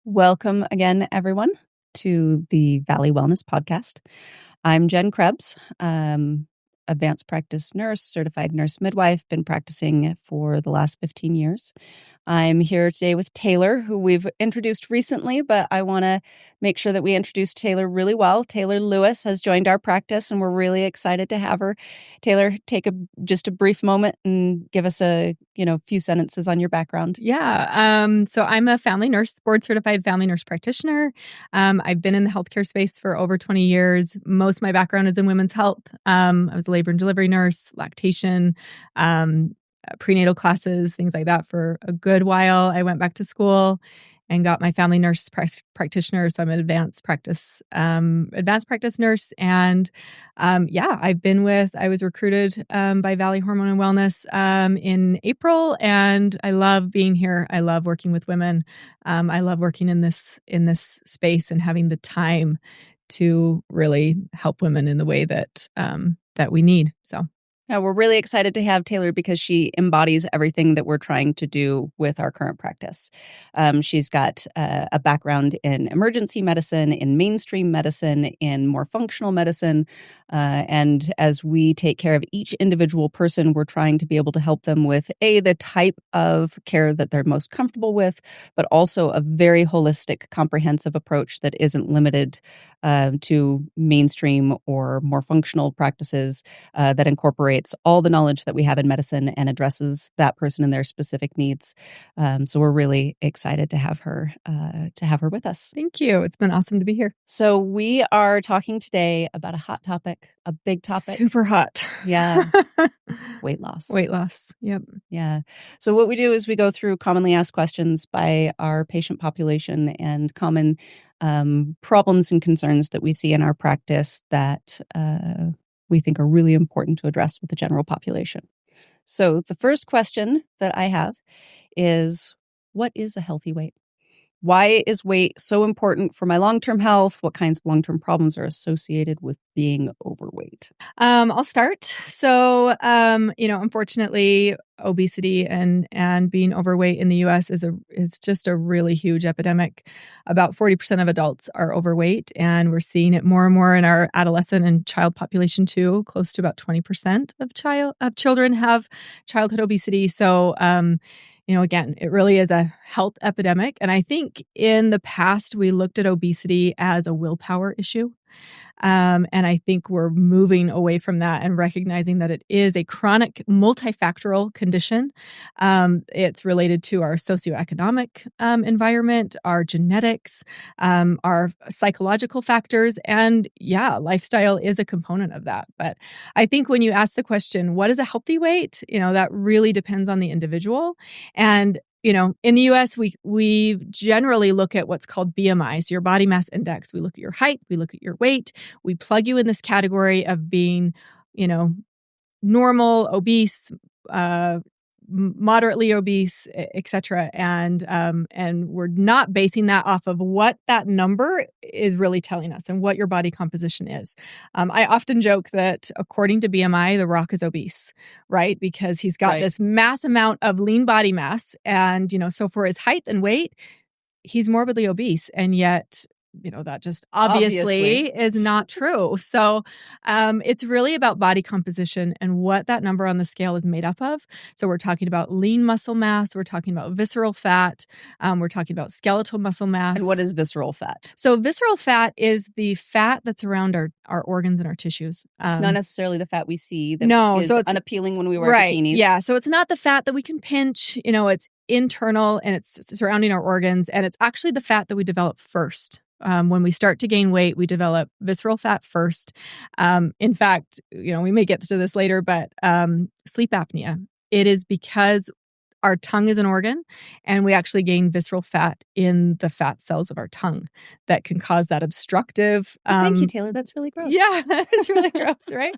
Welcome again, everyone, to the Valley Wellness Podcast. I'm Jenn Krebs, advanced practice nurse, certified nurse midwife, been practicing for the last 15 years. I'm here today with Taelor, who we've introduced recently, but I want to make sure that we introduce Taelor really well. Taelor Lewis has joined our practice, and we're really excited to have her. Taelor, take just a brief moment and give us a few sentences on your background. Yeah. So I'm a family nurse, board certified family nurse practitioner. I've been in the healthcare space for over 20 years. Most of my background is in women's health. I was a labor and delivery nurse, lactation, prenatal classes, things like that for a good while. I went back to school and got my family nurse practitioner. So I'm an advanced practice nurse. And I was recruited by Valley Hormone and Wellness in April, and I love being here. I love working with women. I love working in this space and having the time to really help women in the way that we need. So. We're really excited to have Taelor because she embodies everything that we're trying to do with our current practice. She's got a background in emergency medicine, in mainstream medicine, in more functional medicine. And as we take care of each individual person, we're trying to be able to help them with the type of care that they're most comfortable with, but also a very holistic, comprehensive approach that isn't limited to mainstream or more functional practices that incorporates all the knowledge that we have in medicine and addresses that person and their specific needs. So we're really excited to have her with us. Thank you. It's been awesome to be here. So we are talking today about a hot topic, a big topic. Super hot. Yeah. Weight loss. Weight loss. Yep. Yeah. So what we do is we go through commonly asked questions by our patient population and common problems and concerns that we see in our practice that we think are really important to address with the general population. So the first question that I have is, what is a healthy weight? Why is weight so important for my long-term health? What kinds of long-term problems are associated with being overweight? I'll start. So, unfortunately, obesity and being overweight in the U.S. is just a really huge epidemic. About 40% of adults are overweight, and we're seeing it more and more in our adolescent and child population too. Close to about 20% of children have childhood obesity. So, again, it really is a health epidemic. And I think in the past, we looked at obesity as a willpower issue. And I think we're moving away from that and recognizing that it is a chronic multifactorial condition. It's related to our socioeconomic environment, our genetics, our psychological factors, and lifestyle is a component of that. But I think when you ask the question, what is a healthy weight? That really depends on the individual. And in the U.S., we generally look at what's called BMI, so your body mass index. We look at your height, we look at your weight. We plug you in this category of being, normal, obese, moderately obese, et cetera. And we're not basing that off of what that number is really telling us and what your body composition is. I often joke that according to BMI, The Rock is obese, right? Because he's got this mass amount of lean body mass. And, so for his height and weight, he's morbidly obese. And yet, that just obviously is not true. So it's really about body composition and what that number on the scale is made up of. So we're talking about lean muscle mass. We're talking about visceral fat. We're talking about skeletal muscle mass. And what is visceral fat? So visceral fat is the fat that's around our organs and our tissues. It's not necessarily the fat we see that is so it's unappealing when we wear bikinis. Yeah. So it's not the fat that we can pinch. It's internal and it's surrounding our organs. And it's actually the fat that we develop first. When we start to gain weight, we develop visceral fat first. In fact, we may get to this later, but sleep apnea, it is because our tongue is an organ and we actually gain visceral fat in the fat cells of our tongue that can cause that obstructive. Thank you, Taelor. That's really gross. Yeah, it's really gross, right?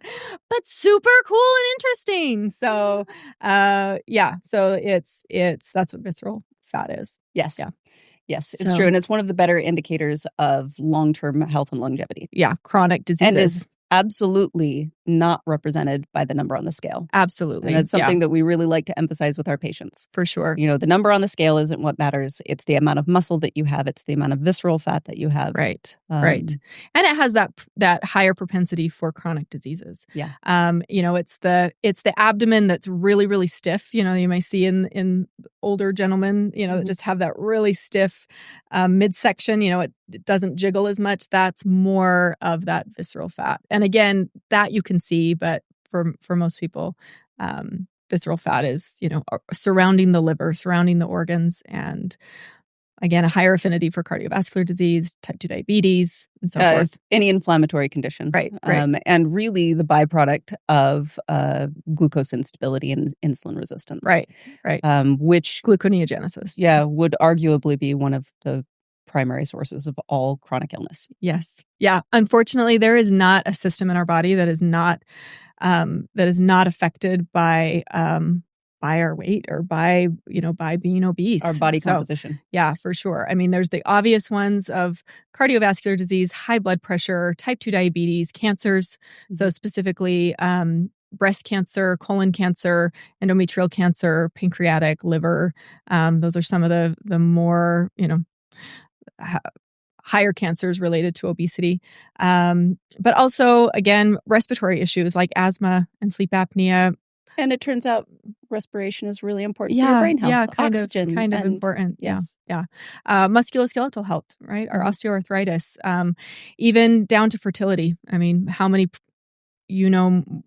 But super cool and interesting. So, so that's what visceral fat is. Yes. Yeah. Yes, it's true. And it's one of the better indicators of long-term health and longevity. Yeah, chronic diseases. And is absolutely not represented by the number on the scale. Absolutely. And that's something that we really like to emphasize with our patients. For sure. The number on the scale isn't what matters. It's the amount of muscle that you have. It's the amount of visceral fat that you have. Right. Right. And it has that higher propensity for chronic diseases. Yeah. It's the abdomen that's really, really stiff. You may see in older gentlemen, that just have that really stiff midsection. It doesn't jiggle as much. That's more of that visceral fat. And again, that you can see, but for most people, visceral fat is, surrounding the liver, surrounding the organs, and again, a higher affinity for cardiovascular disease, type 2 diabetes, and so forth. Any inflammatory condition. Right. And really the byproduct of glucose instability and insulin resistance. Right. Which gluconeogenesis. Yeah, would arguably be one of the primary sources of all chronic illness. Yes. Yeah. Unfortunately, there is not a system in our body that is not affected by our weight or by being obese. Our body composition. Yeah, for sure. I mean, there's the obvious ones of cardiovascular disease, high blood pressure, type 2 diabetes, cancers. So specifically, breast cancer, colon cancer, endometrial cancer, pancreatic, liver. Those are some of the more, higher cancers related to obesity. But also, again, respiratory issues like asthma and sleep apnea. And it turns out respiration is really important for your brain health. Yeah, Oxygen. kind of important. Yes. Yeah. Musculoskeletal health, right? Our osteoarthritis, even down to fertility. I mean, how many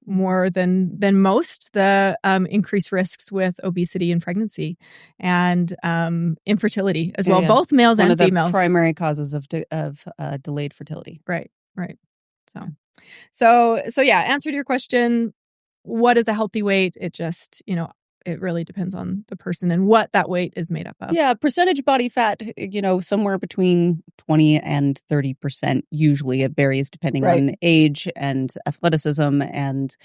more than most the increased risks with obesity and pregnancy and infertility as well, both males and females. One of the primary causes of delayed fertility. Right. So yeah, answer to your question, what is a healthy weight? It just, it really depends on the person and what that weight is made up of. Yeah, percentage body fat, somewhere between 20 and 30%. Usually it varies depending on age and athleticism and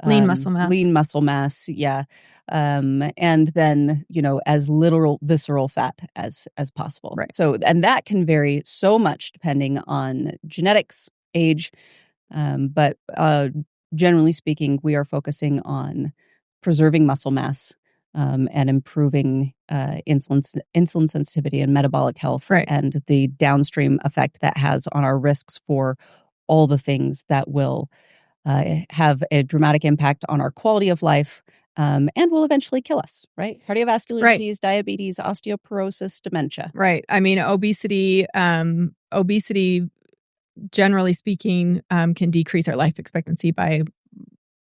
lean muscle mass. Yeah. And then, as little visceral fat as possible. Right. So, and that can vary so much depending on genetics, age. But generally speaking, we are focusing on preserving muscle mass and improving insulin sensitivity and metabolic health, and the downstream effect that has on our risks for all the things that will have a dramatic impact on our quality of life and will eventually kill us, right? Cardiovascular disease, diabetes, osteoporosis, dementia. Right. I mean, obesity, generally speaking, can decrease our life expectancy by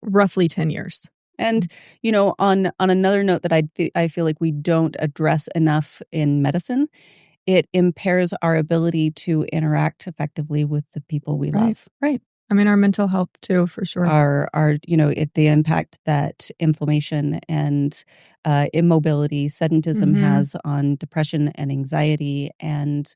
roughly 10 years. And, on another note that I feel like we don't address enough in medicine, it impairs our ability to interact effectively with the people we love. Right. I mean, our mental health too, for sure. The impact that inflammation and immobility, sedentism has on depression and anxiety and,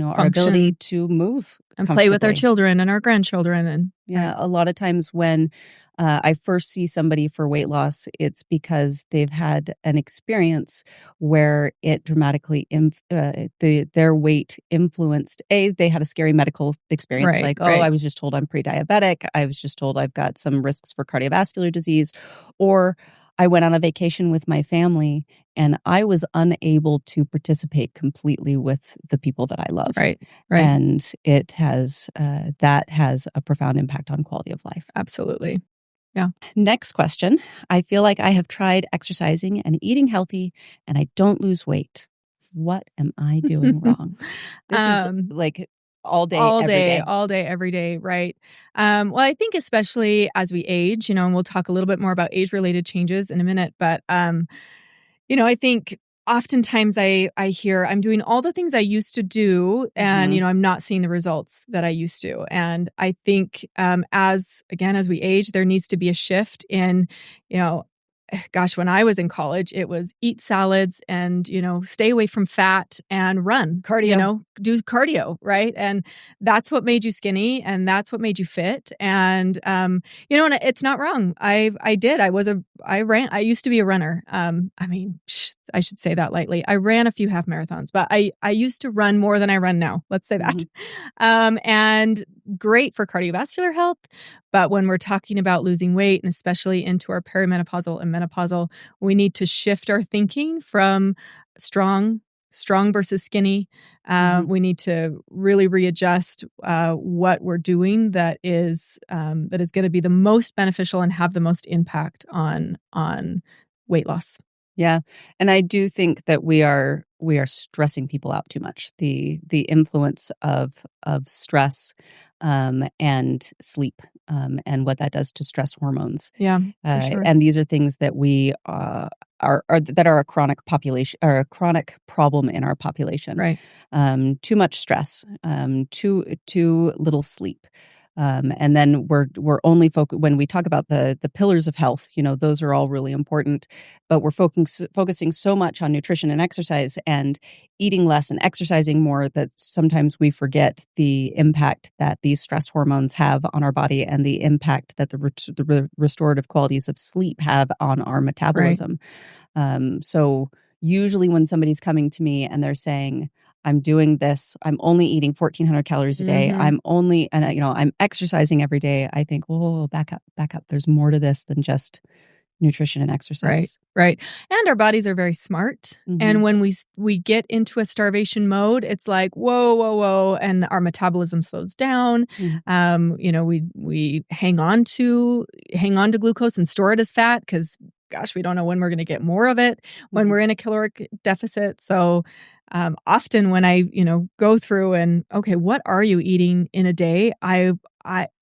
our ability to move and play with our children and our grandchildren. And a lot of times when I first see somebody for weight loss, it's because they've had an experience where it dramatically their weight influenced. They had a scary medical experience, I was just told I'm pre-diabetic. I was just told I've got some risks for cardiovascular disease, or I went on a vacation with my family and I was unable to participate completely with the people that I love. Right. And it has that has a profound impact on quality of life. Absolutely. Yeah. Next question. I feel like I have tried exercising and eating healthy and I don't lose weight. What am I doing wrong? This is like all day, every day. Right. Well, I think especially as we age, and we'll talk a little bit more about age-related changes in a minute, but, I think oftentimes I hear I'm doing all the things I used to do and, I'm not seeing the results that I used to. And I think as we age, there needs to be a shift in, when I was in college, it was eat salads and, stay away from fat and run. Cardio. Do cardio, right? And that's what made you skinny and that's what made you fit. And, and it's not wrong. I used to be a runner. I should say that lightly. I ran a few half marathons, but I used to run more than I run now. Let's say that. And great for cardiovascular health. But when we're talking about losing weight, and especially into our perimenopausal and menopausal, we need to shift our thinking from strong versus skinny. We need to really readjust what we're doing that is going to be the most beneficial and have the most impact on weight loss. Yeah. And I do think that we are stressing people out too much. The influence of stress and sleep and what that does to stress hormones. Yeah, for sure. And these are things that we are a chronic population or a chronic problem in our population. Right. Too much stress, too little sleep. And then we're only when we talk about the pillars of health, those are all really important, but we're focusing so much on nutrition and exercise and eating less and exercising more that sometimes we forget the impact that these stress hormones have on our body and the impact that the restorative qualities of sleep have on our metabolism. Right. So usually when somebody's coming to me and they're saying, I'm doing this, I'm only eating 1,400 calories a day, I'm exercising every day, I think, whoa, back up. There's more to this than just nutrition and exercise. Right. And our bodies are very smart. And when we get into a starvation mode, it's like, whoa, and our metabolism slows down. We hang on to glucose and store it as fat because, gosh, we don't know when we're going to get more of it when we're in a caloric deficit. So often when I, go through and, okay, what are you eating in a day? I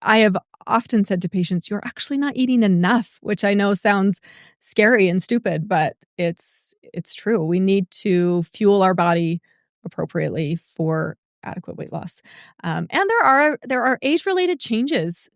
have often said to patients, you're actually not eating enough, which I know sounds scary and stupid, but it's true. We need to fuel our body appropriately for adequate weight loss. And there are age-related changes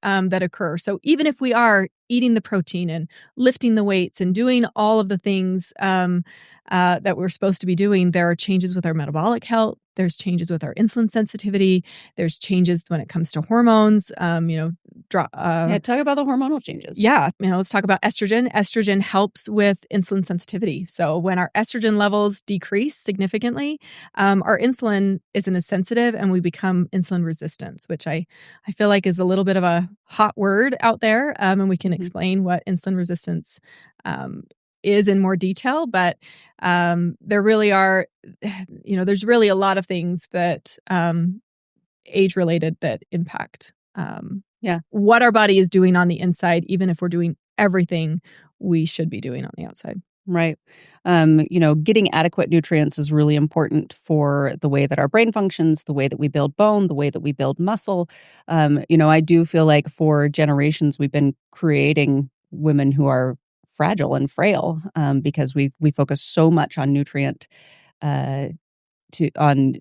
that occur. So even if we are eating the protein and lifting the weights and doing all of the things that we're supposed to be doing, there are changes with our metabolic health. There's changes with our insulin sensitivity. There's changes when it comes to hormones. Talk about the hormonal changes. Yeah. Let's talk about estrogen. Estrogen helps with insulin sensitivity. So when our estrogen levels decrease significantly, our insulin isn't as sensitive and we become insulin resistance, which I feel like is a little bit of a hot word out there. And we can explain what insulin resistance is in more detail, but there really are, there's really a lot of things that age-related that impact what our body is doing on the inside, even if we're doing everything we should be doing on the outside. Right. Getting adequate nutrients is really important for the way that our brain functions, the way that we build bone, the way that we build muscle. I do feel like for generations we've been creating women who are fragile and frail because we focus so much on on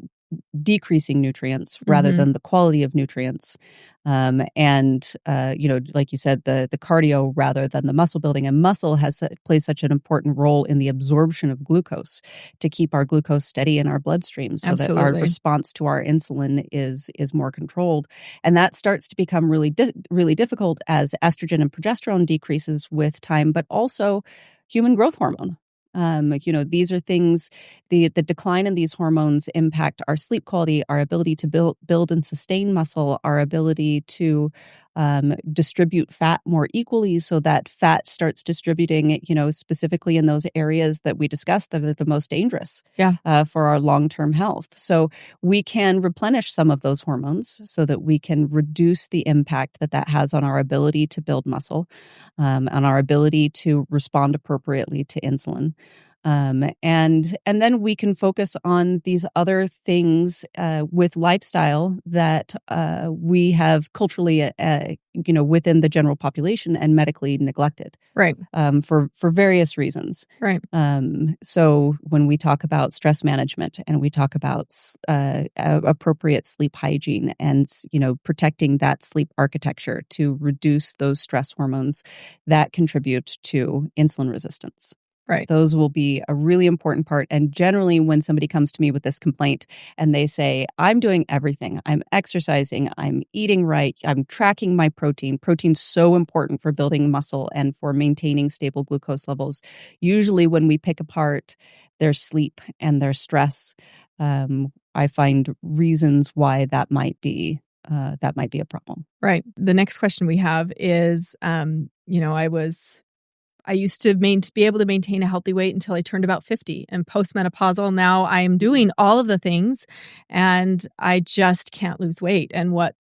decreasing nutrients rather than the quality of nutrients. Like you said, the cardio rather than the muscle building. And muscle plays such an important role in the absorption of glucose to keep our glucose steady in our bloodstream so that our response to our insulin is more controlled. And that starts to become really difficult as estrogen and progesterone decreases with time, but also human growth hormone. These are things, the decline in these hormones impact our sleep quality, our ability to build and sustain muscle, our ability to distribute fat more equally so that fat starts distributing, specifically in those areas that we discussed that are the most dangerous for our long-term health. So we can replenish some of those hormones so that we can reduce the impact that has on our ability to build muscle, on our ability to respond appropriately to insulin. And then we can focus on these other things with lifestyle that we have culturally, within the general population and medically neglected, right? For various reasons, right? So when we talk about stress management and we talk about appropriate sleep hygiene and protecting that sleep architecture to reduce those stress hormones that contribute to insulin resistance. Right. Those will be a really important part. And generally, when somebody comes to me with this complaint and they say, I'm doing everything, I'm exercising, I'm eating right, I'm tracking my protein. Protein's so important for building muscle and for maintaining stable glucose levels. Usually when we pick apart their sleep and their stress, I find reasons why that might be a problem. Right. The next question we have is, I used to be able to maintain a healthy weight until I turned about 50, and postmenopausal, now I'm doing all of the things and I just can't lose weight. And what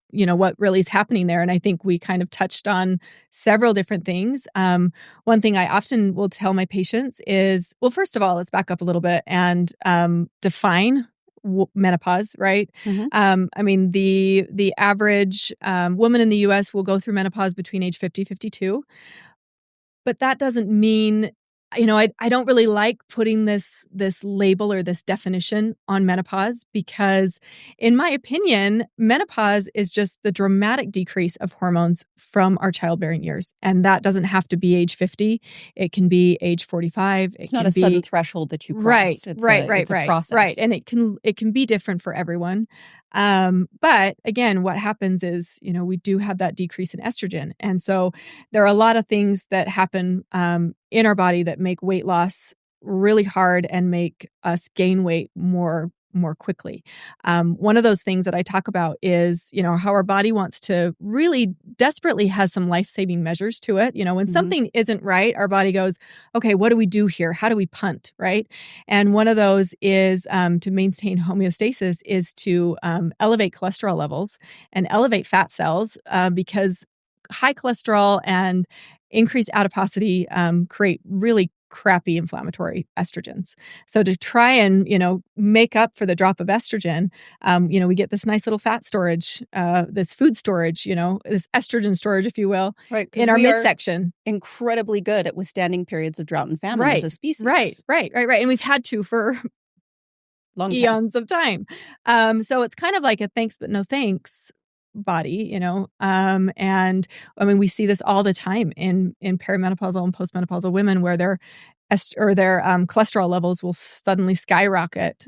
really is happening there. And I think we kind of touched on several different things. One thing I often will tell my patients is, well, first of all, let's back up a little bit and define menopause, right? Mm-hmm. The average woman in the US will go through menopause between age 50, 52. But that doesn't mean, I don't really like putting this label or this definition on menopause, because in my opinion, menopause is just the dramatic decrease of hormones from our childbearing years. And that doesn't have to be age 50. It can be age 45. It's not a sudden threshold that you cross. It's a process. Right. And it can be different for everyone. But again, what happens is, we do have that decrease in estrogen. And so there are a lot of things that happen in our body that make weight loss really hard and make us gain weight more quickly. One of those things that I talk about is, how our body wants to really desperately has some life-saving measures to it. When Mm-hmm. something isn't right, our body goes, okay, what do we do here? How do we punt, right? And one of those is to maintain homeostasis is to elevate cholesterol levels and elevate fat cells, because high cholesterol and increased adiposity create really crappy inflammatory estrogens. So to try and, make up for the drop of estrogen, we get this nice little fat storage, this food storage, this estrogen storage, if you will, right, in our midsection. Incredibly good at withstanding periods of drought and famine as a species. Right. And we've had to for long eons of time. So it's kind of like a thanks but no thanks body, and we see this all the time in perimenopausal and postmenopausal women, where their cholesterol levels will suddenly skyrocket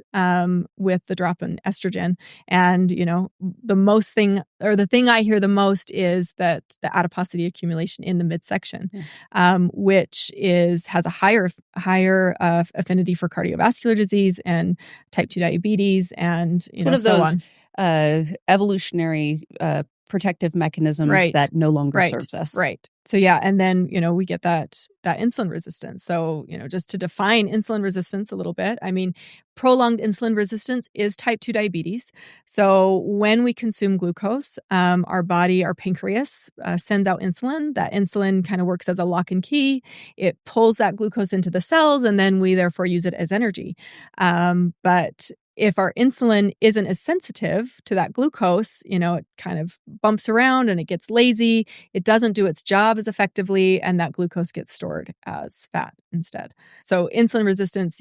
with the drop in estrogen. And the thing I hear the most is that the adiposity accumulation in the midsection, which has a higher affinity for cardiovascular disease and type 2 diabetes, and it's one of those evolutionary protective mechanisms that no longer serves us. Right. So yeah, and then we get that insulin resistance. So just to define insulin resistance a little bit, prolonged insulin resistance is type 2 diabetes. So when we consume glucose, our pancreas sends out insulin. That insulin kind of works as a lock and key. It pulls that glucose into the cells, and then we therefore use it as energy. But if our insulin isn't as sensitive to that glucose, it kind of bumps around and it gets lazy. It doesn't do its job as effectively, and that glucose gets stored as fat instead. So insulin resistance,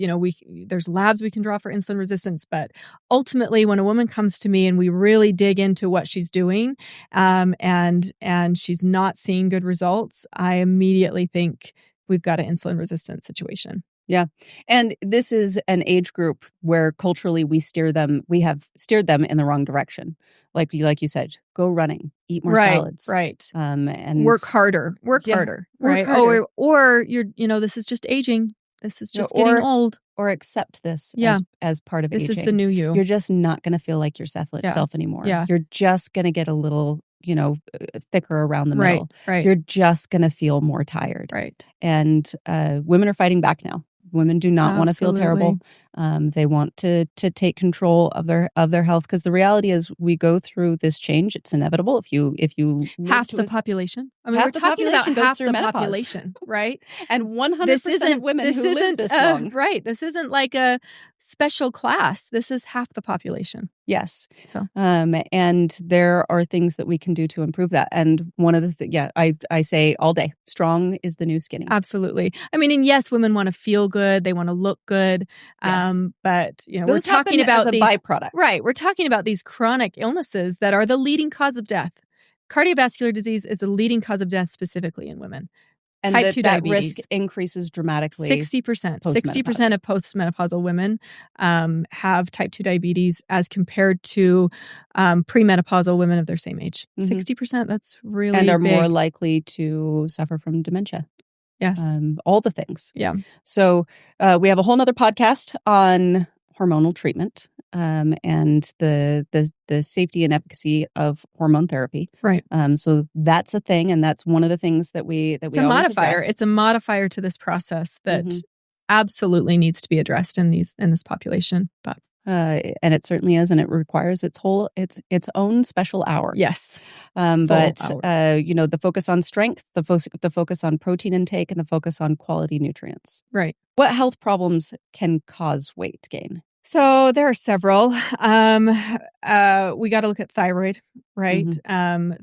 there's labs we can draw for insulin resistance, but ultimately when a woman comes to me and we really dig into what she's doing, and she's not seeing good results, I immediately think we've got an insulin resistant situation. Yeah. And this is an age group where culturally we have steered them in the wrong direction. Like you said, go running, eat more salads. Right. And work harder. Right. Harder. Or you're, this is just aging. This is just getting old. Or accept this as part of aging. This is the new you. You're just not going to feel like yourself anymore. Yeah. You're just going to get a little, thicker around the middle. Right. You're just going to feel more tired. Right. And women are fighting back now. Women do not want to feel terrible. They want to take control of their health, because the reality is we go through this change. It's inevitable. If you half the population. We're talking about half the population, right? And 100% of women who live this long. Right. This isn't like a special class. This is half the population. Yes. So, and there are things that we can do to improve that. And one of the I say all day, strong is the new skinny. Absolutely. And yes, women want to feel good. They want to look good. Yes. But those we're talking about as a byproduct. Right. We're talking about these chronic illnesses that are the leading cause of death. Cardiovascular disease is the leading cause of death specifically in women. And type 2 that diabetes. risk increases dramatically. 60%. 60% of postmenopausal women have type 2 diabetes as compared to premenopausal women of their same age. 60%, that's really And are big. more likely to suffer from dementia. Yes. All the things. Yeah. So we have a whole nother podcast on hormonal treatment and the safety and efficacy of hormone therapy. Right. So that's a thing, and that's one of the things that we It's always a modifier. address. It's a modifier to this process that absolutely needs to be addressed in this population. But and it certainly is, and it requires its own special hour. yes, but the focus on strength, the focus on protein intake, and the focus on quality nutrients. Right. What health problems can cause weight gain? So there are several. We got to look at thyroid, right?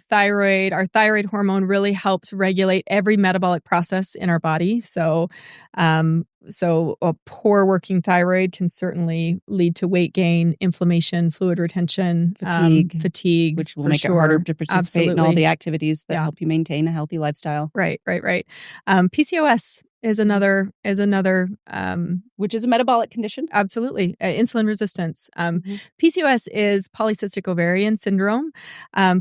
Thyroid, our thyroid hormone really helps regulate every metabolic process in our body. So a poor working thyroid can certainly lead to weight gain, inflammation, fluid retention, fatigue, which will make it harder to participate in all the activities that help you maintain a healthy lifestyle. Right. PCOS is another which is a metabolic condition. Absolutely. Insulin resistance. PCOS is polycystic ovarian syndrome.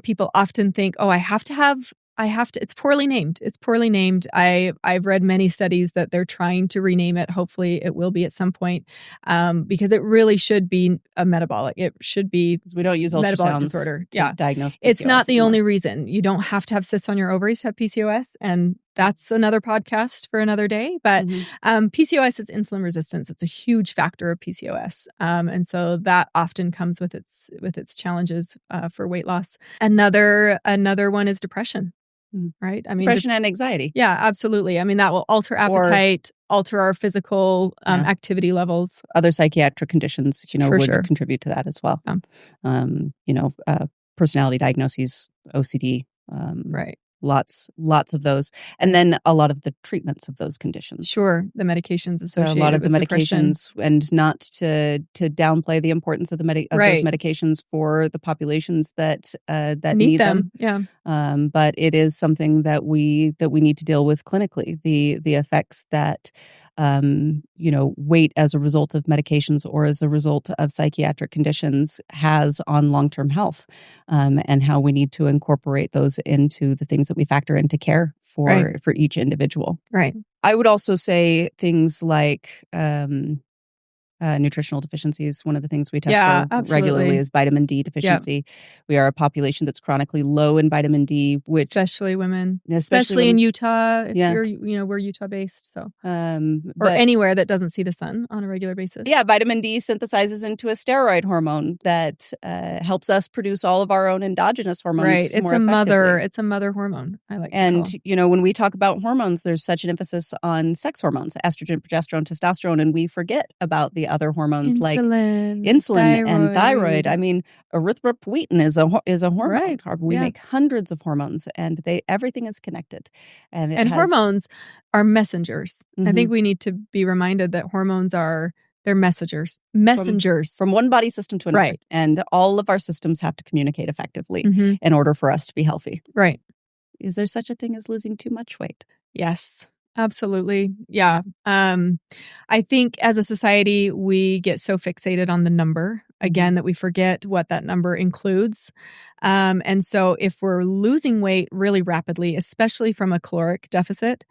People often think, it's poorly named. I've read many studies that they're trying to rename it. Hopefully it will be at some point, because it really should be a metabolic. It should be, because we don't use ultrasounds disorder to diagnose PCOS. It's not the only reason. You don't have to have cysts on your ovaries to have PCOS, and that's another podcast for another day. But PCOS is insulin resistance. It's a huge factor of PCOS, and so that often comes with its challenges for weight loss. Another one is depression. Right? I mean, depression and anxiety. Yeah, absolutely. I mean, that will alter appetite, alter our physical activity levels. Other psychiatric conditions, would contribute to that as well. Personality diagnoses, OCD. Right. Lots of those. And then a lot of the treatments of those conditions. Sure. The medications associated with a lot of the depression. medications, and not to downplay the importance of those medications for the populations that need them. Yeah. But it is something that we need to deal with clinically. The effects that weight as a result of medications or as a result of psychiatric conditions has on long-term health, and how we need to incorporate those into the things that we factor into care for each individual. Right. I would also say things like nutritional deficiencies. One of the things we test for regularly is vitamin D deficiency. Yep. We are a population that's chronically low in vitamin D, which especially women, especially in Utah. We're Utah based, so or anywhere that doesn't see the sun on a regular basis. Yeah, vitamin D synthesizes into a steroid hormone that helps us produce all of our own endogenous hormones. Right, it's a mother hormone. I like. And when we talk about hormones, there's such an emphasis on sex hormones, estrogen, progesterone, testosterone, and we forget about the other hormones like insulin and thyroid. I mean, erythropoietin is a hormone. Right. We make hundreds of hormones, and everything is connected. And hormones are messengers. I think we need to be reminded that hormones they're messengers from one body system to another. Right. And all of our systems have to communicate effectively in order for us to be healthy. Right. Is there such a thing as losing too much weight? Yes. Absolutely. Yeah. I think as a society, we get so fixated on the number, again, that we forget what that number includes. And so if we're losing weight really rapidly, especially from a caloric deficit,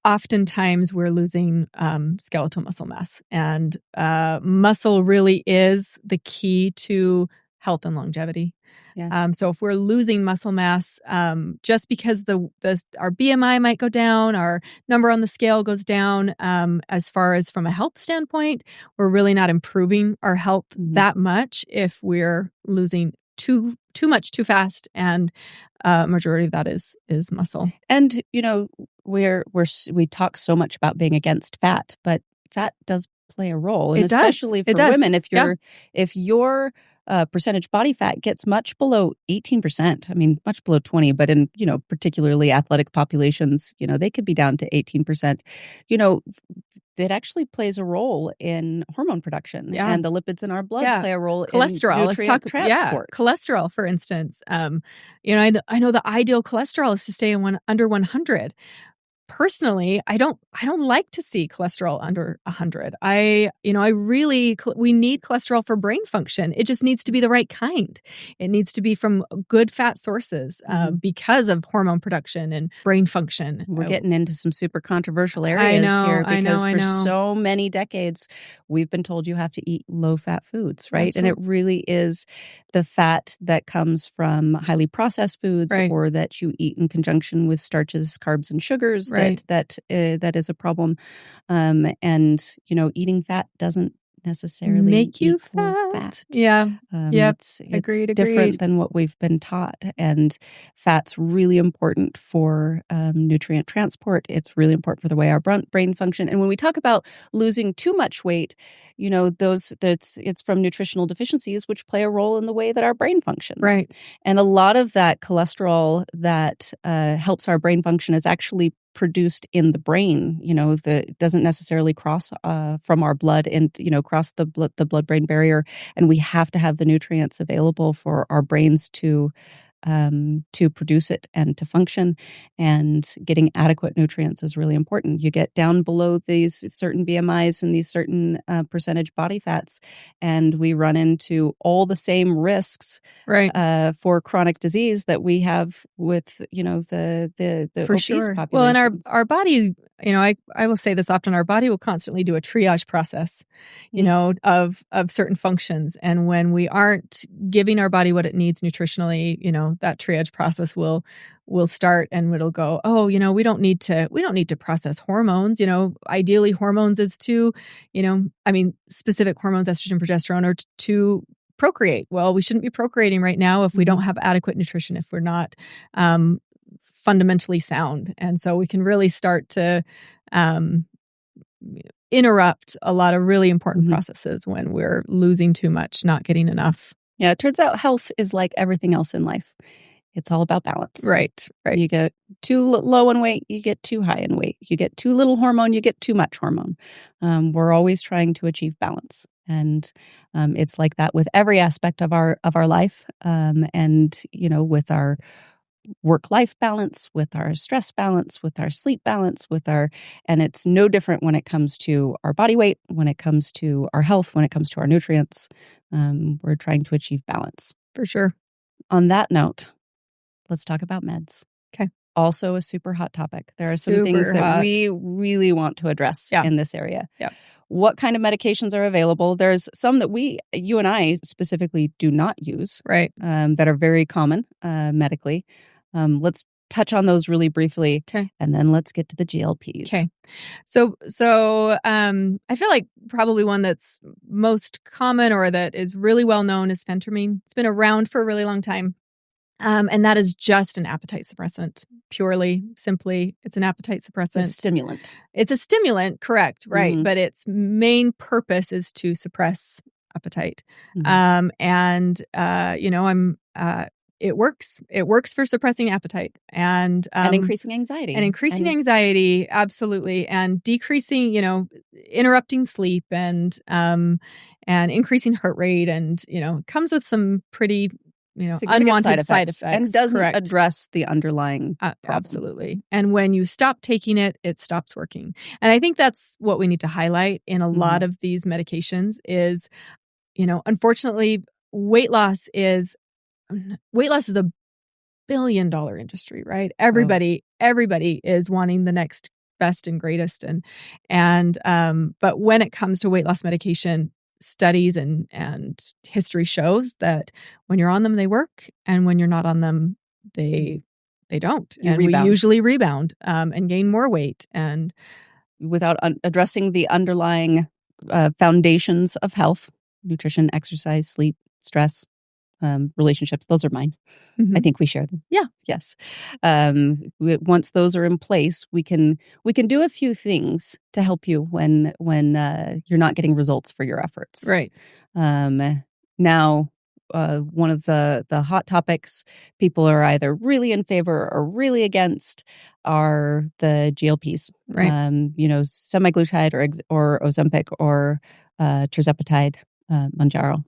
oftentimes we're losing skeletal muscle mass. And muscle really is the key to health and longevity. Yeah. So if we're losing muscle mass, just because our BMI might go down, our number on the scale goes down, as far as from a health standpoint, we're really not improving our health that much if we're losing too much too fast, and majority of that is muscle. And we talk so much about being against fat, but fat does play a role, and especially for women, if your percentage body fat gets much below 18%. I mean, much below 20, but in, particularly athletic populations, they could be down to 18%. It actually plays a role in hormone production, and the lipids in our blood play a role cholesterol. in nutrient transport. Cholesterol, for instance. I know the ideal cholesterol is to stay under 100. personally, I don't like to see cholesterol under 100. We need cholesterol for brain function. It just needs to be the right kind. It needs to be from good fat sources because of hormone production and brain function. We're getting into some super controversial areas here because for so many decades, we've been told you have to eat low-fat foods, right? Absolutely. And it really is the fat that comes from highly processed foods or that you eat in conjunction with starches, carbs, and sugars that is a problem. And, eating fat doesn't necessarily make you fat. Yeah. It's different than what we've been taught. And fat's really important for nutrient transport. It's really important for the way our brain function. And when we talk about losing too much weight, it's from nutritional deficiencies, which play a role in the way that our brain functions. Right. And a lot of that cholesterol that helps our brain function is actually produced in the brain, that doesn't necessarily cross from our blood and, cross the blood-brain barrier. And we have to have the nutrients available for our brains to produce it and to function. And getting adequate nutrients is really important. You get down below these certain BMIs and these certain percentage body fats, and we run into all the same risks for chronic disease that we have with, the obese population. Well, and our body, I will say this often, our body will constantly do a triage process, of certain functions. And when we aren't giving our body what it needs nutritionally, that triage process will start and it'll go, we don't need to process hormones. Ideally hormones is to, specific hormones, estrogen, progesterone, are to procreate. Well, we shouldn't be procreating right now if we don't have adequate nutrition, if we're not fundamentally sound. And so we can really start to interrupt a lot of really important processes when we're losing too much, not getting enough. Yeah, it turns out health is like everything else in life. It's all about balance. Right. You get too low in weight, you get too high in weight. You get too little hormone, you get too much hormone. We're always trying to achieve balance. And it's like that with every aspect of our life. And, with our work-life balance, with our stress balance, with our sleep balance, and it's no different when it comes to our body weight, when it comes to our health, when it comes to our nutrients. We're trying to achieve balance. For sure. On that note, let's talk about meds. Okay. Also a super hot topic. There are some things that we really want to address in this area. Yeah. What kind of medications are available? There's some that you and I specifically do not use. Right. That are very common medically. Let's touch on those really briefly. Okay. And then let's get to the GLPs. Okay. So I feel like probably one that's most common or that is really well known is phentermine. It's been around for a really long time. And that is just an appetite suppressant. Simply, it's an appetite suppressant. It's a stimulant. It's a stimulant, correct, right. But its main purpose is to suppress appetite. It works. It works for suppressing appetite and increasing anxiety. Anxiety, absolutely. And decreasing, interrupting sleep and increasing heart rate and, comes with some pretty unwanted side effects. And doesn't address the underlying problem. Absolutely. And when you stop taking it, it stops working. And I think that's what we need to highlight in a lot of these medications is, unfortunately, weight loss is a $1 billion industry, right? Everybody is wanting the next best and greatest. But when it comes to weight loss medication, studies and history shows that when you're on them, they work. And when you're not on them, they don't. We usually rebound and gain more weight. And without addressing the underlying foundations of health, nutrition, exercise, sleep, stress, relationships, those are mine. I think we share them. Yeah. Yes. Once those are in place, we can do a few things to help you when you're not getting results for your efforts. Right. Now, one of the hot topics people are either really in favor or really against are the GLPs. Right. Semaglutide or Ozempic or Tirzepatide, Mounjaro.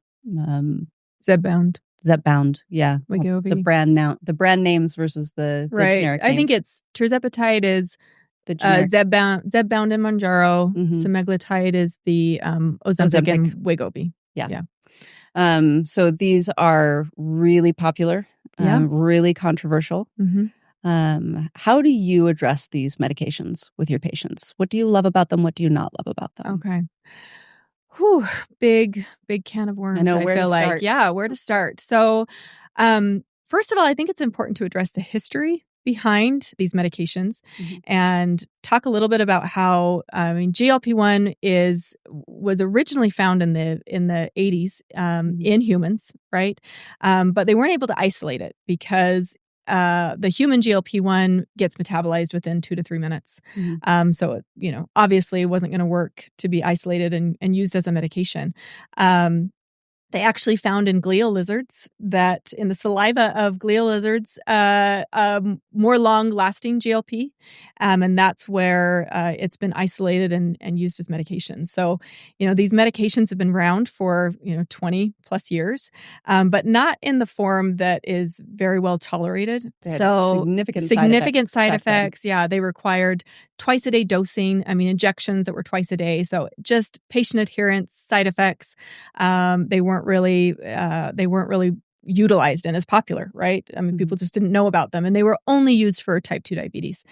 Zepbound, yeah. Wegovy. The brand names versus the generic names. I think it's Tirzepatide is The generic. Zepbound and Mounjaro. Mhm. Semaglutide is the Ozempic and Wegovy. Yeah. So these are really popular, Yeah. really controversial. How do you address these medications with your patients? What do you love about them? What do you not love about them? Okay. Whew, big can of worms. I know, where to feel like. start. Yeah, where to start. So, first of all, I think it's important to address the history behind these medications and talk a little bit about how GLP-1 was originally found in the 80s in humans, right? But they weren't able to isolate it because the human GLP-1 gets metabolized within 2 to 3 minutes. So, obviously it wasn't going to work to be isolated and used as a medication. They actually found in glial lizards that in the saliva of glial lizards, more long-lasting GLP, and that's where it's been isolated and used as medication. So, these medications have been around for 20 plus years, but not in the form that is very well tolerated. So significant side effects. Yeah, they required twice-a-day dosing. Injections that were twice a day. So just patient adherence, side effects. They weren't really utilized and as popular, right? People just didn't know about them, and they were only used for type 2 diabetes.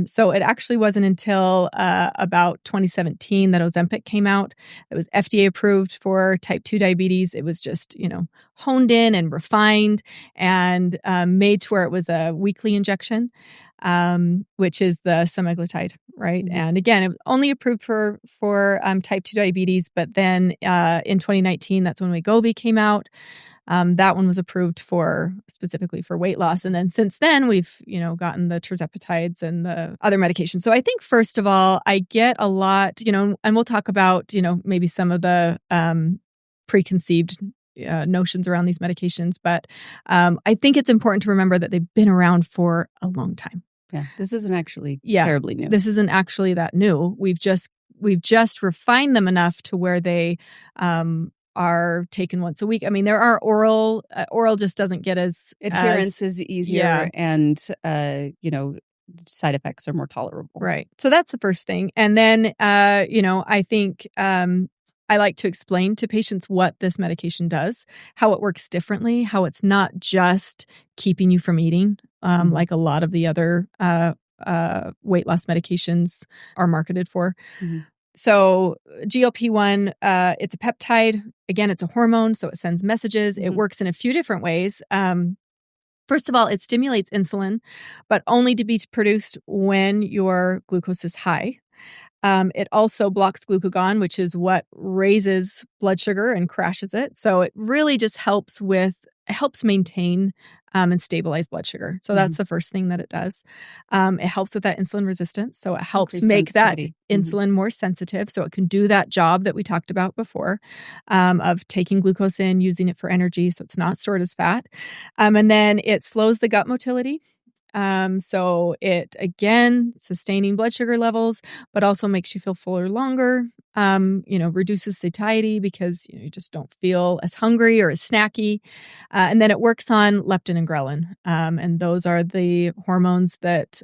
So it actually wasn't until about 2017 that Ozempic came out. It was FDA approved for type 2 diabetes. It was just, honed in and refined and made to where it was a weekly injection, which is the semaglutide, right? And again, it was only approved for type 2 diabetes, but then in 2019, that's when Wegovy came out. That one was approved specifically for weight loss. And then since then, we've, gotten the tirzepatides and the other medications. So I think, first of all, I get a lot, and we'll talk about, maybe some of the preconceived notions around these medications. But I think it's important to remember that they've been around for a long time. Yeah, this isn't actually terribly new. This isn't actually that new. We've just refined them enough to where they are taken once a week. There are oral just doesn't get as adherence is easier, and side effects are more tolerable. Right. So that's the first thing. And then I think I like to explain to patients what this medication does, how it works differently, how it's not just keeping you from eating, like a lot of the other weight loss medications are marketed for. So GLP-1, it's a peptide. Again, it's a hormone, so it sends messages. It works in a few different ways. First of all, it stimulates insulin, but only to be produced when your glucose is high. It also blocks glucagon, which is what raises blood sugar and crashes it. So it really just helps maintain and stabilize blood sugar. So that's the first thing that it does. It helps with that insulin resistance. So it helps make that insulin more sensitive, so it can do that job that we talked about before, of taking glucose in, using it for energy, so it's not stored as fat. And then it slows the gut motility. So it, again, sustaining blood sugar levels, but also makes you feel fuller longer, reduces satiety because you just don't feel as hungry or as snacky. And then it works on leptin and ghrelin. And those are the hormones that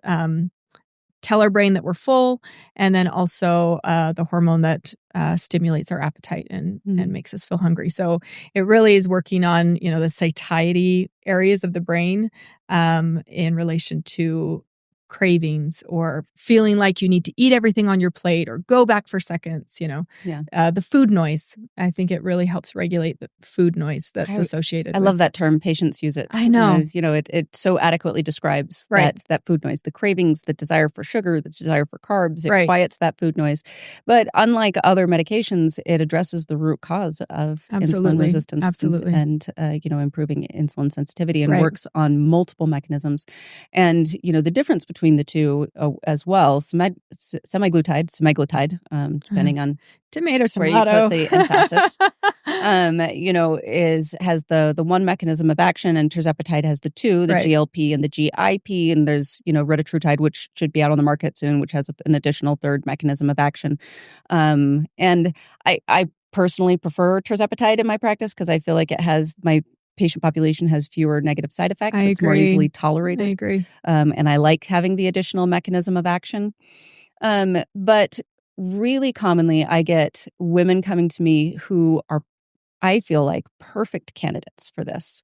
tell our brain that we're full, and then also the hormone that stimulates our appetite and makes us feel hungry. So it really is working on, the satiety areas of the brain in relation to cravings or feeling like you need to eat everything on your plate or go back for seconds, the food noise. I think it really helps regulate the food noise that's associated. I love that term. Patients use it. I know. Because, it so adequately describes that food noise, the cravings, the desire for sugar, the desire for carbs. It quiets that food noise. But unlike other medications, it addresses the root cause of insulin resistance and improving insulin sensitivity, and works on multiple mechanisms. And, the difference between the two as well, semaglutide, depending on tomato, where you put the emphasis, has the one mechanism of action, and tirzepatide has the two, the GLP and the GIP, and there's, retatrutide, which should be out on the market soon, which has an additional third mechanism of action. And I personally prefer tirzepatide in my practice because I feel like it has patient population has fewer negative side effects. I It's more agree. easily I tolerated. agree. And I like having the additional mechanism of action. But really commonly, I get women coming to me who are, I feel like, perfect candidates for this,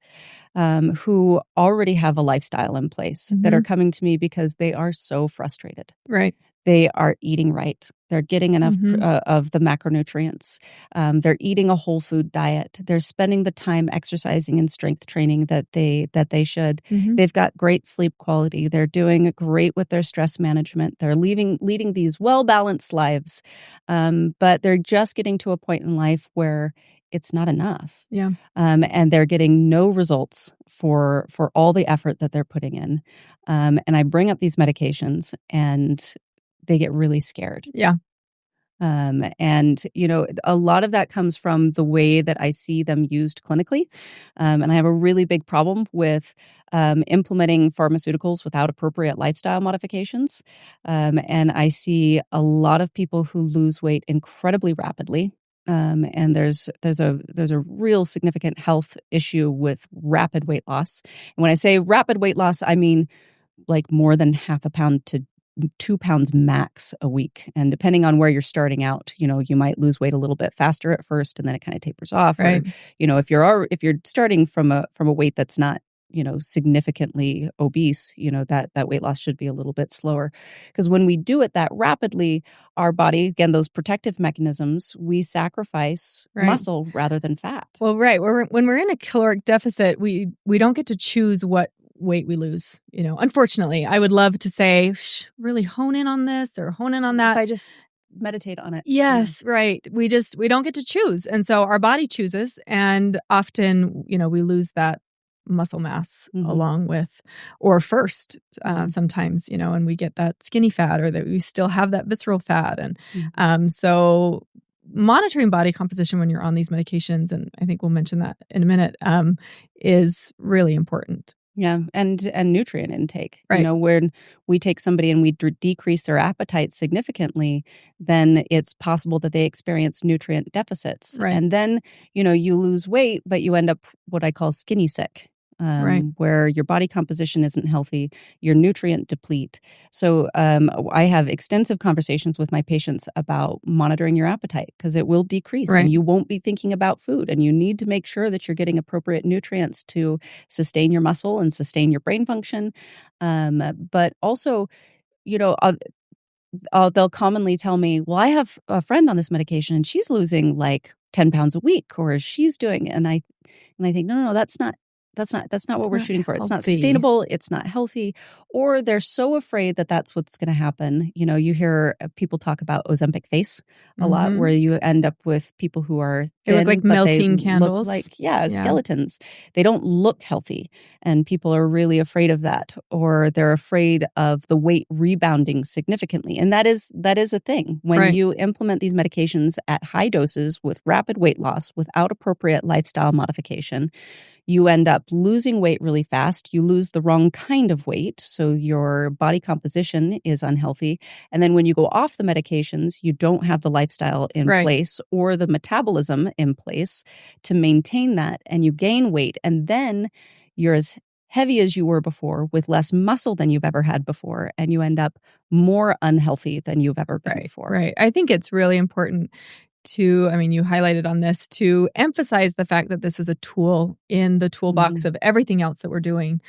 who already have a lifestyle in place that are coming to me because they are so frustrated. Right. They are eating right. They're getting enough of the macronutrients. They're eating a whole food diet. They're spending the time exercising and strength training that they should. They've got great sleep quality. They're doing great with their stress management. They're leading these well-balanced lives, but they're just getting to a point in life where it's not enough. Yeah. And they're getting no results for all the effort that they're putting in. And I bring up these medications and they get really scared. Yeah. And, a lot of that comes from the way that I see them used clinically. And I have a really big problem with implementing pharmaceuticals without appropriate lifestyle modifications. And I see a lot of people who lose weight incredibly rapidly. And there's a real significant health issue with rapid weight loss. And when I say rapid weight loss, I mean like more than half a pound to 2 pounds max a week. And depending on where you're starting out, you might lose weight a little bit faster at first and then it kind of tapers off. Right. Or, if you're starting from a weight that's not, significantly obese, that weight loss should be a little bit slower. Because when we do it that rapidly, our body, again, those protective mechanisms, we sacrifice muscle rather than fat. Well, right. When we're in a caloric deficit, we don't get to choose what weight we lose. Unfortunately, I would love to say, really hone in on this or hone in on that. If I just meditate on it. Yes, right. We don't get to choose. And so our body chooses. And often, we lose that muscle mass along with, or first, sometimes, and we get that skinny fat or that we still have that visceral fat. And so monitoring body composition when you're on these medications, and I think we'll mention that in a minute, is really important. Yeah, and nutrient intake. Right. When we take somebody and we decrease their appetite significantly, then it's possible that they experience nutrient deficits. Right. And then, you lose weight, but you end up what I call skinny sick. Where your body composition isn't healthy, your nutrient deplete. So I have extensive conversations with my patients about monitoring your appetite because it will decrease and you won't be thinking about food. And you need to make sure that you're getting appropriate nutrients to sustain your muscle and sustain your brain function. But also, they'll commonly tell me, well, I have a friend on this medication and she's losing like 10 pounds a week, or she's doing, and I think, no, that's not what we're shooting for. It's not sustainable. It's not healthy. Or they're so afraid that that's what's going to happen. You hear people talk about Ozempic face a lot, where you end up with people who are thin, they look like melting candles. Look like, skeletons. They don't look healthy. And people are really afraid of that. Or they're afraid of the weight rebounding significantly. And that is a thing. When you implement these medications at high doses with rapid weight loss without appropriate lifestyle modification, you end up losing weight really fast. You lose the wrong kind of weight, so your body composition is unhealthy. And then when you go off the medications, you don't have the lifestyle in place or the metabolism in place to maintain that, and you gain weight. And then you're as heavy as you were before with less muscle than you've ever had before, and you end up more unhealthy than you've ever been before. Right. I think it's really important you highlighted on this, to emphasize the fact that this is a tool in the toolbox of everything else that we're doing.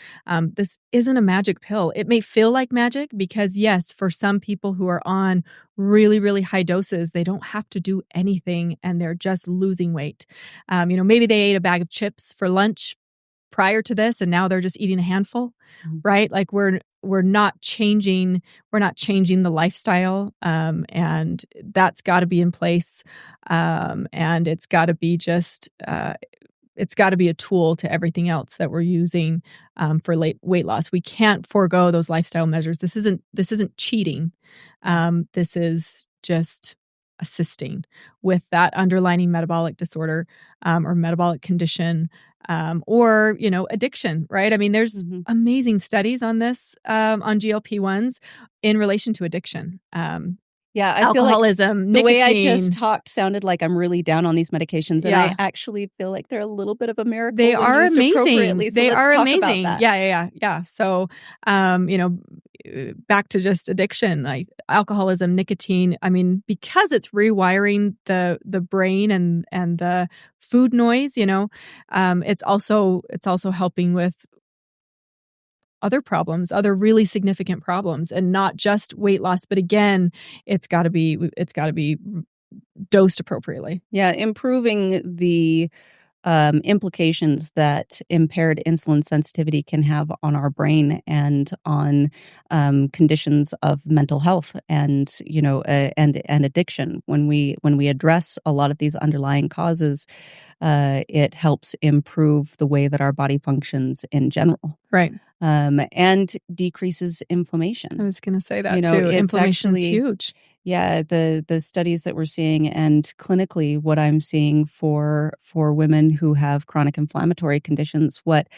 This isn't a magic pill. It may feel like magic because, yes, for some people who are on really, really high doses, they don't have to do anything and they're just losing weight. Maybe they ate a bag of chips for lunch prior to this and now they're just eating a handful, right? Like we're not changing the lifestyle, and that's got to be in place, and it's got to be it's got to be a tool to everything else that we're using for weight loss. We can't forego those lifestyle measures. This isn't cheating. This is just assisting with that underlying metabolic disorder or metabolic condition. Or, addiction, right? I mean, there's amazing studies on this, on GLP-1s in relation to addiction. Yeah, I feel like alcoholism, the way I nicotine. just talked sounded like I'm really down on these medications, and Yeah. I actually feel like they're a little bit of a miracle They when are used amazing. appropriately. So They let's are talk amazing. about that. Yeah. So, back to just addiction, like alcoholism, nicotine. I mean, because it's rewiring the brain and the food noise, it's also helping with other problems, other really significant problems, and not just weight loss, but again, it's got to be dosed appropriately. Yeah, improving the implications that impaired insulin sensitivity can have on our brain and on conditions of mental health and and addiction. When we address a lot of these underlying causes, it helps improve the way that our body functions in general. Right. And decreases inflammation. I was going to say that too. Inflammation is huge. Yeah, the studies that we're seeing, and clinically what I'm seeing for women who have chronic inflammatory conditions, what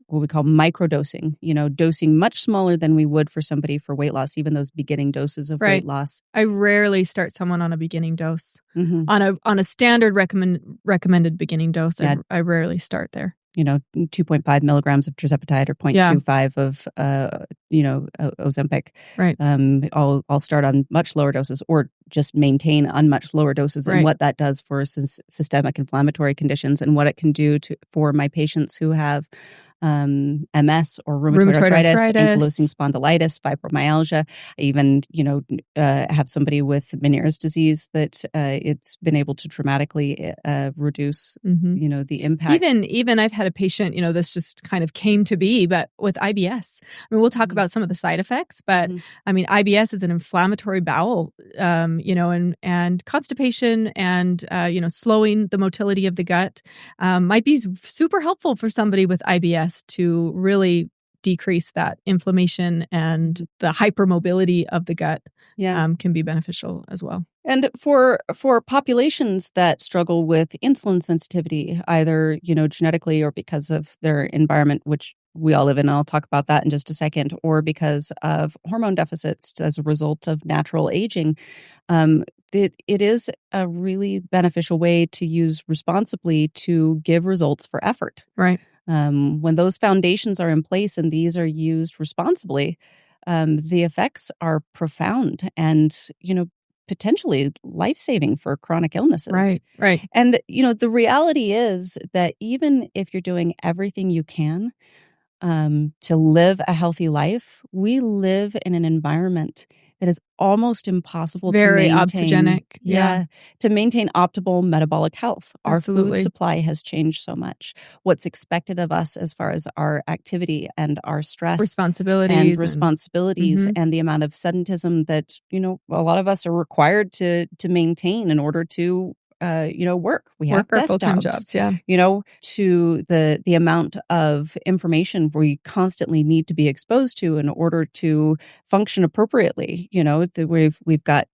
we call microdosing, dosing much smaller than we would for somebody for weight loss, even those beginning doses of weight loss. I rarely start someone on a beginning dose. On a standard recommended beginning dose. Yeah. I rarely start there. 2.5 milligrams of tirzepatide or 0.25 of, Ozempic. Right. I'll start on much lower doses or just maintain on much lower doses, and what that does for systemic inflammatory conditions and what it can do for my patients who have MS or rheumatoid arthritis, ankylosing spondylitis, fibromyalgia. I even, have somebody with Meniere's disease that it's been able to dramatically reduce, the impact. Even I've had a patient, this just kind of came to be, but with IBS. I mean, we'll talk about some of the side effects, but I mean, IBS is an inflammatory bowel, and constipation and, slowing the motility of the gut might be super helpful for somebody with IBS to really decrease that inflammation, and the hypermobility of the gut can be beneficial as well. And for populations that struggle with insulin sensitivity, either, genetically or because of their environment, which we all live in, and I'll talk about that in just a second, or because of hormone deficits as a result of natural aging, it is a really beneficial way to use responsibly to give results for effort. Right. When those foundations are in place and these are used responsibly, the effects are profound and, potentially life-saving for chronic illnesses. Right. And, the reality is that even if you're doing everything you can to live a healthy life, we live in an environment that is almost impossible to maintain. Very obsogenic. Yeah. To maintain optimal metabolic health. Absolutely. Our food supply has changed so much. What's expected of us as far as our activity and our stress. Responsibilities and the amount of sedentism that, a lot of us are required to maintain in order to work. We have our full-time jobs, to the amount of information we constantly need to be exposed to in order to function appropriately. We've got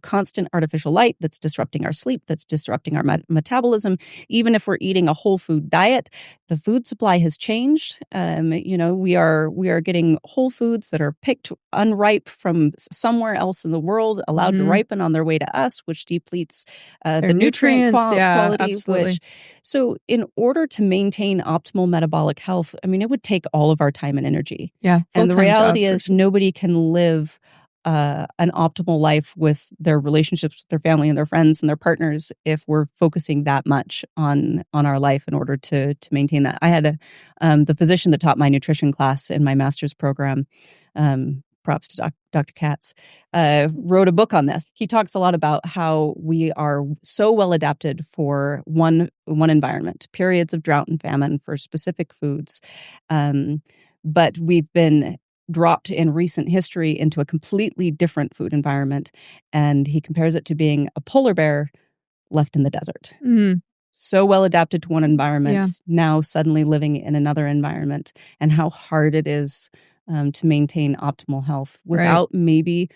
constant artificial light that's disrupting our sleep, that's disrupting our metabolism. Even if we're eating a whole food diet, the food supply has changed. We are getting whole foods that are picked unripe from somewhere else in the world, allowed to ripen on their way to us, which depletes the nutrient quality. Absolutely. So in order to maintain optimal metabolic health, I mean, it would take all of our time and energy. Yeah. And the reality is nobody can live an optimal life with their relationships with their family and their friends and their partners if we're focusing that much on our life in order to maintain that. I had the physician that taught my nutrition class in my master's program, props to Dr. Katz, wrote a book on this. He talks a lot about how we are so well adapted for one environment, periods of drought and famine for specific foods, but we've been dropped in recent history into a completely different food environment. And he compares it to being a polar bear left in the desert. So well adapted to one environment, now suddenly living in another environment, and how hard it is to maintain optimal health without maybe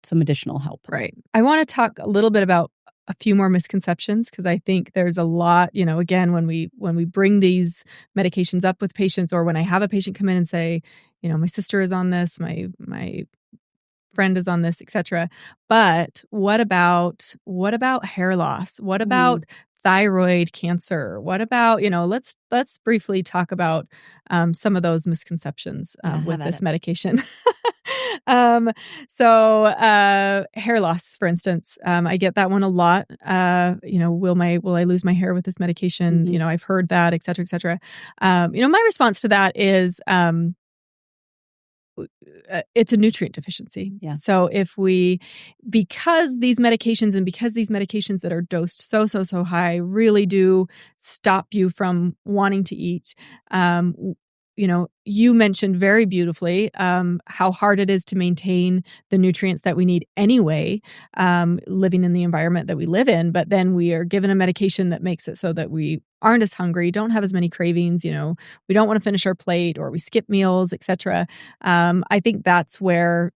some additional help. Right. I want to talk a little bit about a few more misconceptions, because I think there's a lot, again, when we bring these medications up with patients, or when I have a patient come in and say, my sister is on this, my friend is on this, etc. But what about hair loss? What about thyroid cancer? What about, let's briefly talk about some of those misconceptions with this medication. Hair loss, for instance, I get that one a lot. Will I lose my hair with this medication? I've heard that, et cetera, et cetera. My response to that is, it's a nutrient deficiency. Yeah. So because these medications that are dosed so high really do stop you from wanting to eat, you mentioned very beautifully how hard it is to maintain the nutrients that we need anyway, living in the environment that we live in. But then we are given a medication that makes it so that we aren't as hungry, don't have as many cravings, we don't want to finish our plate, or we skip meals, etc. I think that's where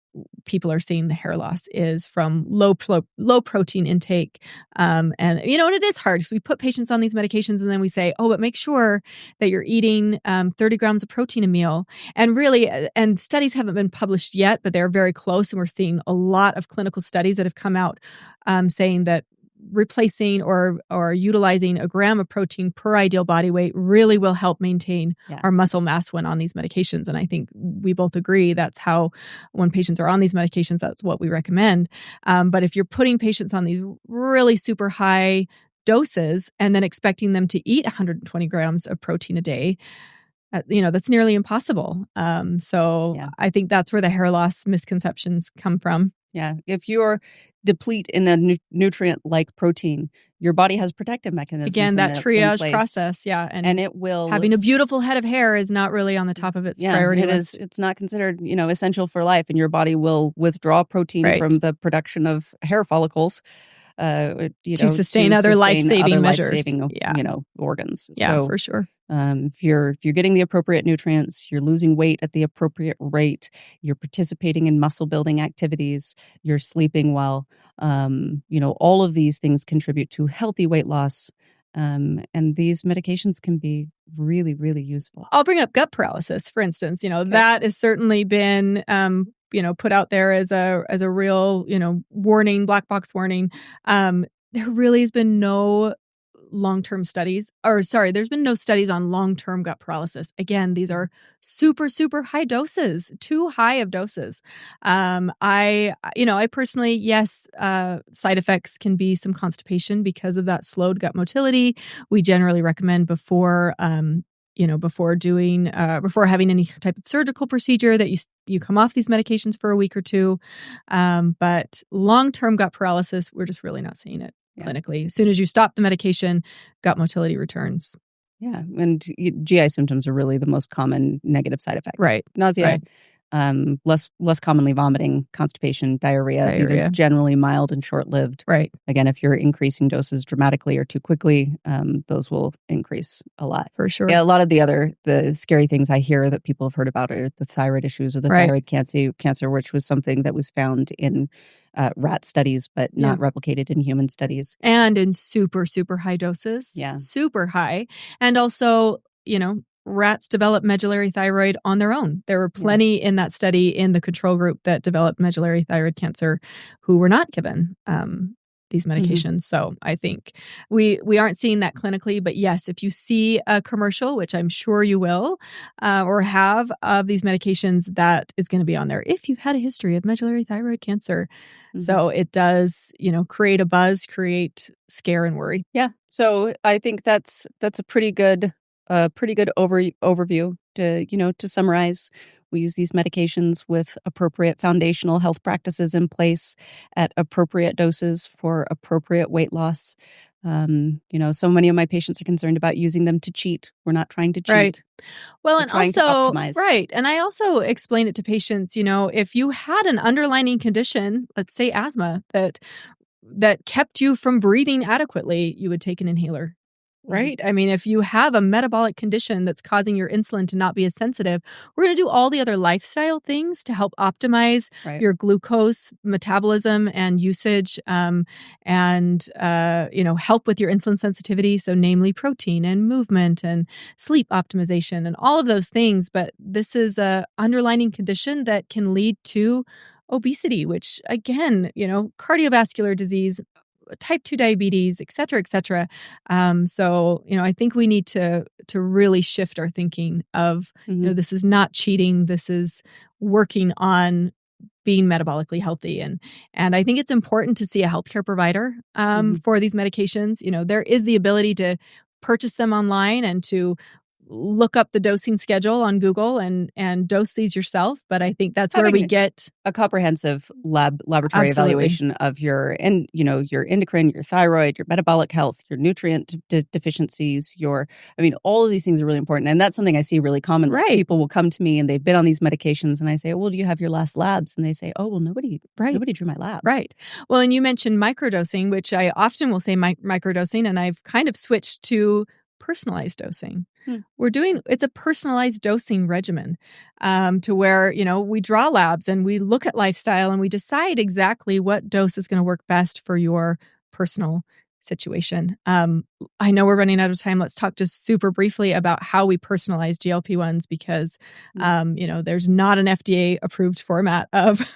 people are seeing the hair loss is from low protein intake. And it is hard because we put patients on these medications and then we say, but make sure that you're eating 30 grams of protein a meal. And really, and studies haven't been published yet, but they're very close. And we're seeing a lot of clinical studies that have come out saying that replacing or utilizing a gram of protein per ideal body weight really will help maintain our muscle mass when on these medications. And I think we both agree that's how, when patients are on these medications, that's what we recommend. But if you're putting patients on these really super high doses and then expecting them to eat 120 grams of protein a day, that's nearly impossible. I think that's where the hair loss misconceptions come from. Yeah. If you're deplete in a nutrient like protein, your body has protective mechanisms. Again, that triage process. Yeah. And it will. Having a beautiful head of hair is not really on the top of its priority list. It's not considered, essential for life, and your body will withdraw protein from the production of hair follicles. To sustain other life-saving measures. Organs. Yeah, so, for sure. If you're getting the appropriate nutrients, you're losing weight at the appropriate rate, you're participating in muscle building activities, you're sleeping well, all of these things contribute to healthy weight loss. And these medications can be really, really useful. I'll bring up gut paralysis, for instance. That has certainly been put out there as a real, warning, black box warning. There really has been no there's been no studies on long-term gut paralysis. Again, these are super, super high doses, too high of doses. I personally, yes, side effects can be some constipation because of that slowed gut motility. We generally recommend before having any type of surgical procedure that you come off these medications for a week or two. But long-term gut paralysis, we're just really not seeing it clinically. As soon as you stop the medication, gut motility returns. Yeah. And GI symptoms are really the most common negative side effect. Right. Nausea, less commonly vomiting, constipation, diarrhea. These are generally mild and short-lived. Right. Again, if you're increasing doses dramatically or too quickly, those will increase a lot. For sure. Yeah, a lot of the scary things I hear that people have heard about are the thyroid issues or the thyroid cancer, which was something that was found in rat studies, but not replicated in human studies. And in super, super high doses. Yeah. Super high. And also, rats develop medullary thyroid on their own. There were plenty in that study in the control group that developed medullary thyroid cancer who were not given these medications. So I think we aren't seeing that clinically, but yes, if you see a commercial, which I'm sure you will, or have of these medications, that is going to be on there if you've had a history of medullary thyroid cancer. So it does, create a buzz, create scare and worry. Yeah. So I think that's a pretty good overview to summarize. We use these medications with appropriate foundational health practices in place at appropriate doses for appropriate weight loss. So many of my patients are concerned about using them to cheat. We're not trying to cheat. Right. Well, and also, optimize. Right. And I also explain it to patients, if you had an underlying condition, let's say asthma, that kept you from breathing adequately, you would take an inhaler. Right? I mean, if you have a metabolic condition that's causing your insulin to not be as sensitive, we're going to do all the other lifestyle things to help optimize your glucose metabolism and usage, and help with your insulin sensitivity. So namely protein and movement and sleep optimization and all of those things. But this is a underlying condition that can lead to obesity, which again, cardiovascular disease, type 2 diabetes, et cetera, et cetera. So, I think we need to really shift our thinking of, this is not cheating. This is working on being metabolically healthy. And I think it's important to see a healthcare provider for these medications. There is the ability to purchase them online and to look up the dosing schedule on Google and dose these yourself. But I think that's where we get a comprehensive laboratory Absolutely. Evaluation of your endocrine, your thyroid, your metabolic health, your nutrient deficiencies, all of these things are really important. And that's something I see really common. Right. People will come to me and they've been on these medications and I say, well, do you have your last labs? And they say, oh, well, nobody drew my labs. Right. Well, and you mentioned microdosing, which I often will say microdosing, and I've kind of switched to personalized dosing. It's a personalized dosing regimen to where, we draw labs and we look at lifestyle and we decide exactly what dose is going to work best for your personal situation. I know we're running out of time. Let's talk just super briefly about how we personalize GLP-1s because, there's not an FDA approved format of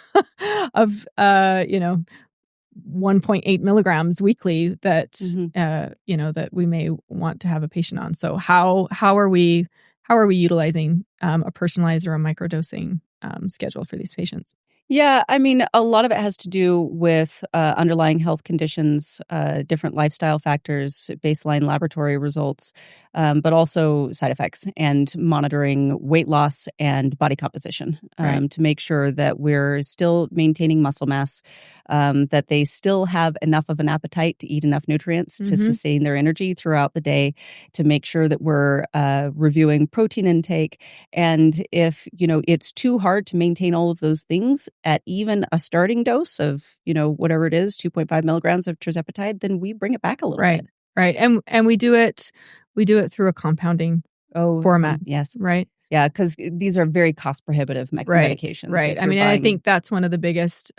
1.8 milligrams weekly that that we may want to have a patient on. So how are we utilizing a personalized or a microdosing schedule for these patients? Yeah, a lot of it has to do with underlying health conditions, different lifestyle factors, baseline laboratory results, but also side effects and monitoring weight loss and body composition to make sure that we're still maintaining muscle mass, that they still have enough of an appetite to eat enough nutrients to sustain their energy throughout the day, to make sure that we're reviewing protein intake. And if, it's too hard to maintain all of those things at even a starting dose of, whatever it is, 2.5 milligrams of tirzepatide, then we bring it back a little bit. Right. And we do it through a compounding format. Yes. Right. Yeah, because these are very cost prohibitive medications. Right. I think that's one of the biggest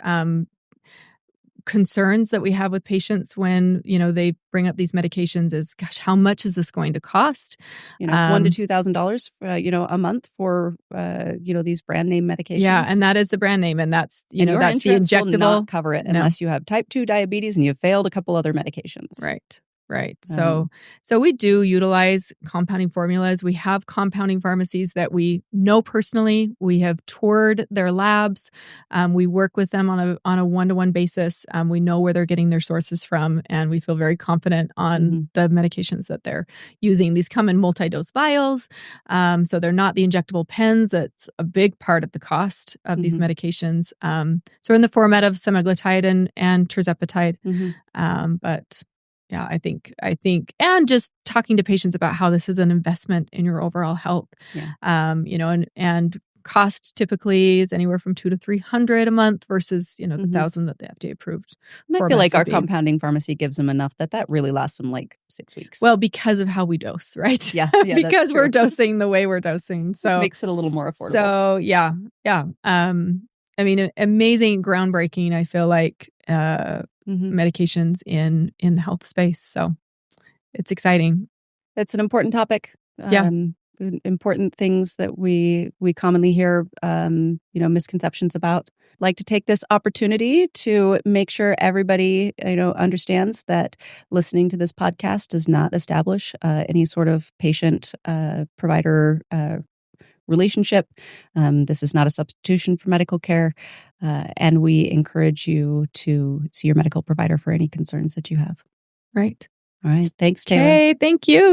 concerns that we have with patients when, they bring up these medications is, gosh, how much is this going to cost? $1,000 to $2,000, a month for, these brand name medications. Yeah. And that is the brand name. And that's, that's the injectable. Will not cover it unless you have type 2 diabetes and you've failed a couple other medications. Right. So we do utilize compounding formulas. We have compounding pharmacies that we know personally. We have toured their labs. We work with them on a one-to-one basis. We know where they're getting their sources from, and we feel very confident on the medications that they're using. These come in multi-dose vials, so they're not the injectable pens. That's a big part of the cost of these medications. So in the format of semaglutide and tirzepatide, but. Yeah, I think, and just talking to patients about how this is an investment in your overall health, and cost typically is anywhere from $200 to $300 a month versus, the $1,000 that the FDA approved. And I feel like our compounding pharmacy gives them enough that really lasts them like 6 weeks. Well, because of how we dose, right? Yeah, because we're dosing the way we're dosing. So it makes it a little more affordable. So yeah. Amazing, groundbreaking, I feel like, medications in the health space. So it's exciting. It's an important topic. Important things that we commonly hear, misconceptions about. I'd like to take this opportunity to make sure everybody, understands that listening to this podcast does not establish any sort of patient provider relationship. This is not a substitution for medical care. And we encourage you to see your medical provider for any concerns that you have. Right. All right. Thanks, Taelor. Hey, thank you.